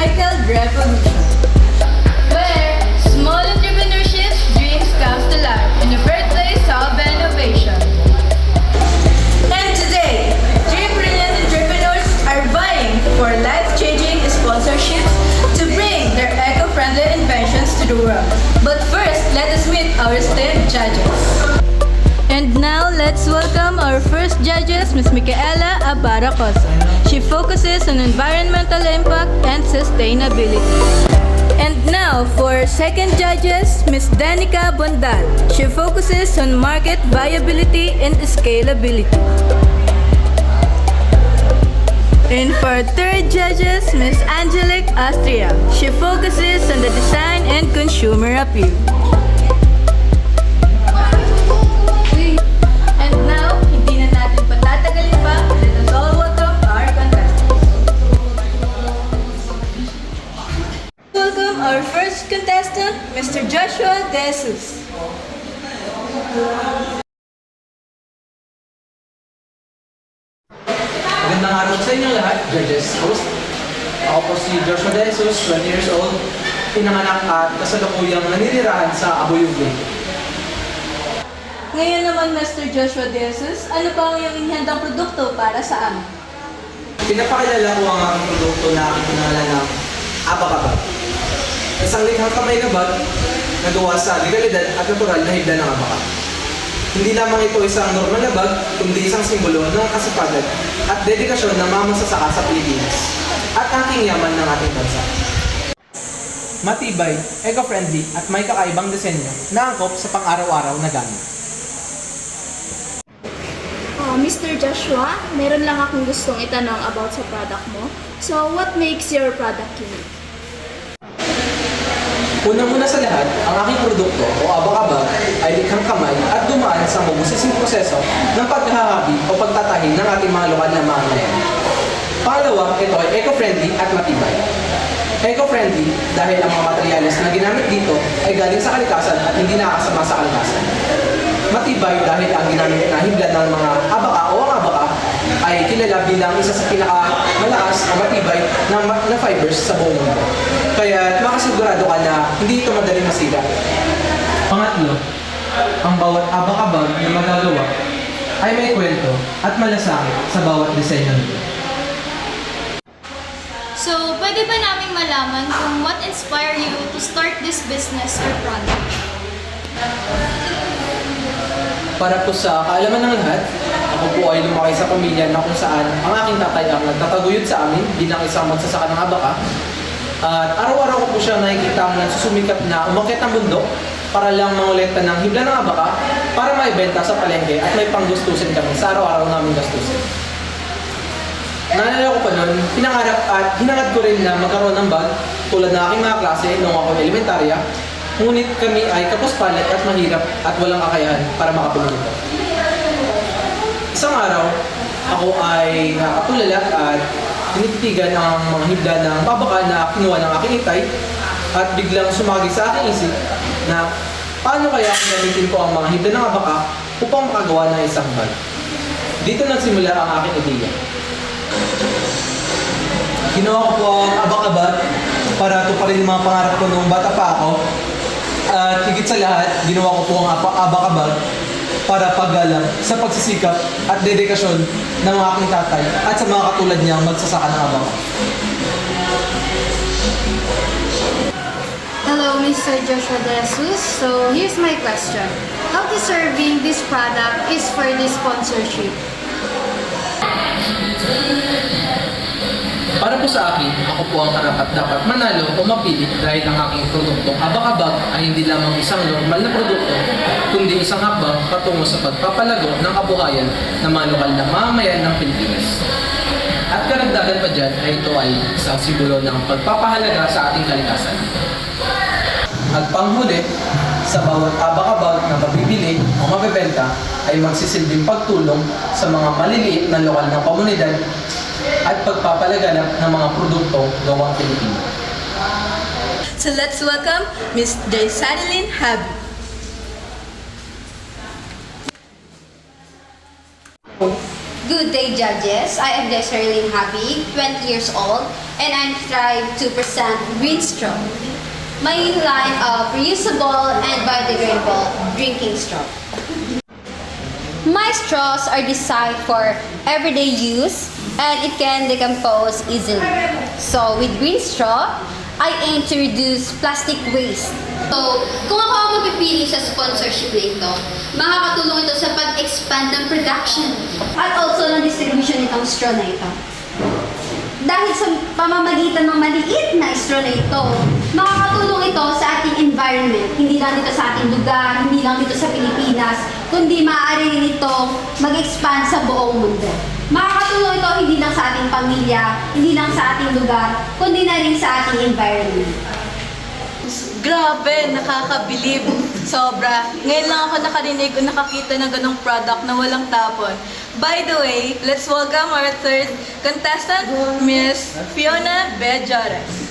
Recycled Revolution, where small entrepreneurship dreams come to life in the birthplace of innovation. And today, three brilliant entrepreneurs are vying for life-changing sponsorships to bring their eco-friendly inventions to the world. But first, let us meet our esteemed judges. And now, let's welcome our first judges, Ms. Micaela Abaracosa. She focuses on environmental impact and sustainability. And now, for second judges, Ms. Danica Bondal. She focuses on market viability and scalability. And for third judges, Ms. Angelique Astria. She focuses on the design and consumer appeal. And now, hindi na natin patatagalin pa. Let us all welcome our contestants. Welcome our first contestant, Mr. Joshua De Jesus. Magandang araw sa inyo lahat, judges, host. Ako po si Joshua De Jesus, 20 years old, pinanganak at kasalukuyang naninirahan sa Abuyog Lake. Ngayon naman, Mr. Joshua De Jesus, ano pa ang iyong inihandang produkto para sa amin? Pinapakilala ko ang aking produkto na aking pinangalan ng Abacabag. Isang likhang kamay na bag na gawa sa legalidad at natural na hibla ng abaka. Hindi lamang ito isang normal na bag, kundi isang simbolo ng kasipagan at dedikasyon ng mga magsasaka sa Pilipinas at aking yaman ng ating bansa. Matibay, eco-friendly at may kakaibang disenyo na angkop sa pang-araw-araw na gamit. Mr. Joshua, meron lang akong gustong itanong about sa product mo. So, what makes your product unique? Unang-una sa lahat, ang aking produkto o abacabag ay likhang kamay at dumaan sa mabusising proseso ng paghahabi o pagtatahi ng ating mga lokal na mamamayan. Pangalawa, ito ay eco-friendly at matibay. Eco-friendly dahil ang mga materyales na ginamit dito ay galing sa kalikasan at hindi nakakasama sa kalikasan. Matibay dahil ang ginamit na hibla ng mga abaka o ang abaka ay kilala bilang isa sa pinakamalakas o matibay na fibers sa buong mundo. Kaya makasigurado ka na hindi ito madaling masira. Pangatlo, ang bawat abaka-bag na magagawa ay may kwento at malasakit sa bawat disenyo nito. So, pwede ba naming malaman kung what inspired you to start this business or product? Para po sa kaalaman ng lahat, ako po ay lumaki sa pamilya na kung saan ang aking tatay ang nagtataguyod sa amin bilang isang magsasaka ng abaka. At araw-araw ko po siya nakikita na susumikap na umakyat ng bundok para lang mangolekta ng hibla ng abaka para maibenta sa palengke at may panggustusin kami sa araw-araw namin gastusin. Naalala ko pa noon, pinangarap at hinangad ko rin na magkaroon ng bag tulad ng aking mga klase noong ako elementarya. Ngunit kami ay kapos-palat at mahirap at walang kakayahan para makapulong ito. Isang araw, ako ay nakatulala at tinititigan ang mga hibla ng babaka na kinuha ng aking itay at biglang sumagi sa aking isip na paano kaya kung gamitin ko ang mga hibla ng abaka upang makagawa ng isang bag. Dito nagsimula ang aking ideya. Ginawa ko po ang abaka-bag para tuparin yung mga pangarap ko noong bata pa ako. At higit sa lahat, ginawa ko po ang abaka-bag para paggalang sa pagsisikap at dedikasyon ng mga aking tatay at sa mga katulad niyang magsasaka ng abaka. Hello, Mr. Joshua De Jesus. So, here's my question. How deserving this product is for this sponsorship? Para po sa akin, ako po ang karapat-dapat manalo o mapili dahil ang aking produktong abaka-bag ay hindi lamang isang normal na produkto, kundi isang hakbang patungo sa pagpapalago ng kabuhayan ng mga lokal na mamamayan ng Pilipinas. At karagdagan pa dyan ay ito ay isang simbolo ng pagpapahalaga sa ating kalikasan. At panghuli, sa bawat abaka-bag na mabibili o mabibenta ay magsisilbing pagtulong sa mga maliliit na lokal na komunidad at pagpapalaganap ng mga produktong gawang Pilipino. So let's welcome Ms. Jaysanilyn Habi. Good day, judges. I am Desiree Habi, 20 years old, and I'm Thrive 2% Green Straw. My line of reusable and biodegradable drinking straw. My straws are designed for everyday use and it can decompose easily. So with green straw, I aim to reduce plastic waste. So, kung ako ang mapipili sa sponsorship nito, makakatulong ito sa pag-expand ng production at also ng distribution nitong straw na ito. Dahil sa pamamagitan ng maliit na straw na ito, makakatulong ito sa ating environment. Hindi lang dito sa ating lugar, hindi lang dito sa Pilipinas, kundi maaari rin ito mag-expand sa buong mundo. Makakatulong ito hindi lang sa ating pamilya, hindi lang sa ating lugar, kundi na rin sa ating environment. Grabe, nakakabilib. Sobra. Ngayon lang ako nakarinig o nakakita ng ganong product na walang tapon. By the way, let's welcome our third contestant, Miss Fiona Bejores.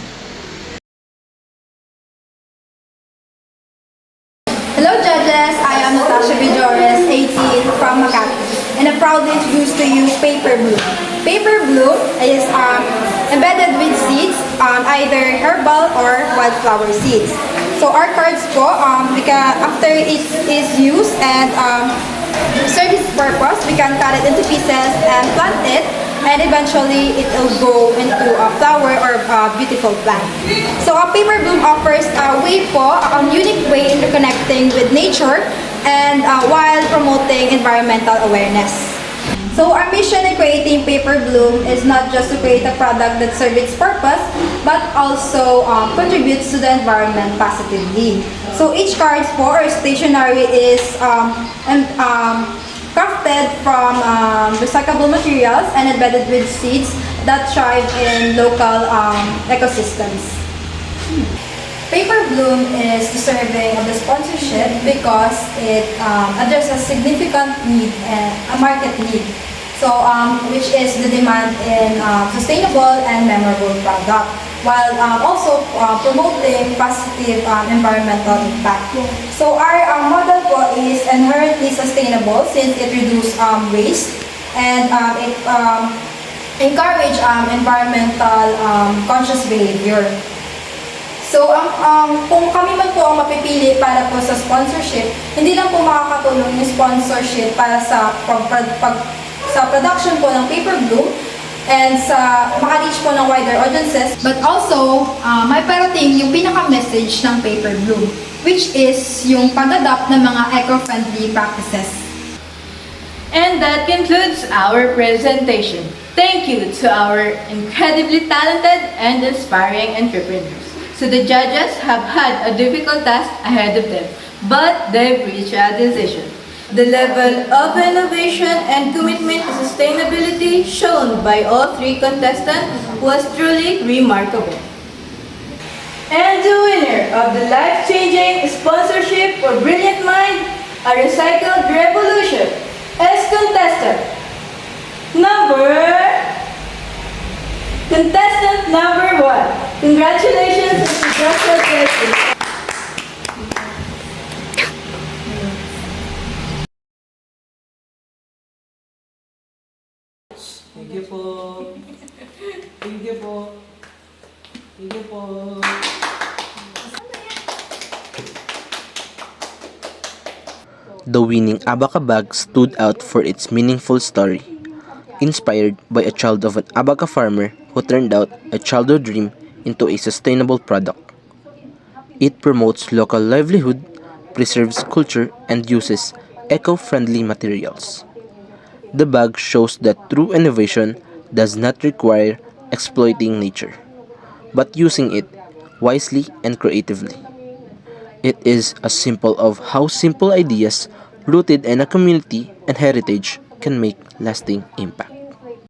Hello judges, I am Natasha Bejores, 18, from Makati, and I'm proudly introduce to you Paper Bloom. Paper Bloom is embedded with seeds, either herbal or wildflower seeds. So our cards po, after it is used and serve its purpose, we can cut it into pieces and plant it, and eventually it will grow into a flower or a beautiful plant. So a Paper Bloom offers a way po, a unique way in reconnecting with nature and while promoting environmental awareness. So our mission in creating Paper Bloom is not just to create a product that serves its purpose, but also contributes to the environment positively. So each card po or stationery is crafted from recyclable materials and embedded with seeds that thrive in local ecosystems. Paper Bloom is deserving of the sponsorship because it addresses significant need, a market need. So, which is the demand in sustainable and memorable product, while also promoting positive environmental impact. So, our model po is inherently sustainable since it reduces waste and it encourage environmental conscious behavior. So, kung kami man po ang mapipili para po sa sponsorship, hindi lang po makakatulong yung sponsorship para sa production po ng Paper Bloom and sa maka-reach po ng wider audiences, but also may parating yung pinaka-message ng Paper Bloom, which is yung pag-adopt ng mga eco-friendly practices. And that concludes our presentation. Thank you to our incredibly talented and inspiring entrepreneurs. So the judges have had a difficult task ahead of them, but they've reached a decision. The level of innovation and commitment to sustainability shown by all three contestants was truly remarkable. And the winner of the life-changing sponsorship for Brilliant Mind, a recycled revolution, is contestant number 1. Congratulations, Mr. Joshua Jesse. Thank you po. Thank you po. Thank you po. The winning Abaca bag stood out for its meaningful story. Inspired by a child of an Abaca farmer who turned out a childhood dream into a sustainable product. It promotes local livelihood, preserves culture, and uses eco-friendly materials. The bag shows that true innovation does not require exploiting nature, but using it wisely and creatively. It is a symbol of how simple ideas rooted in a community and heritage can make lasting impact.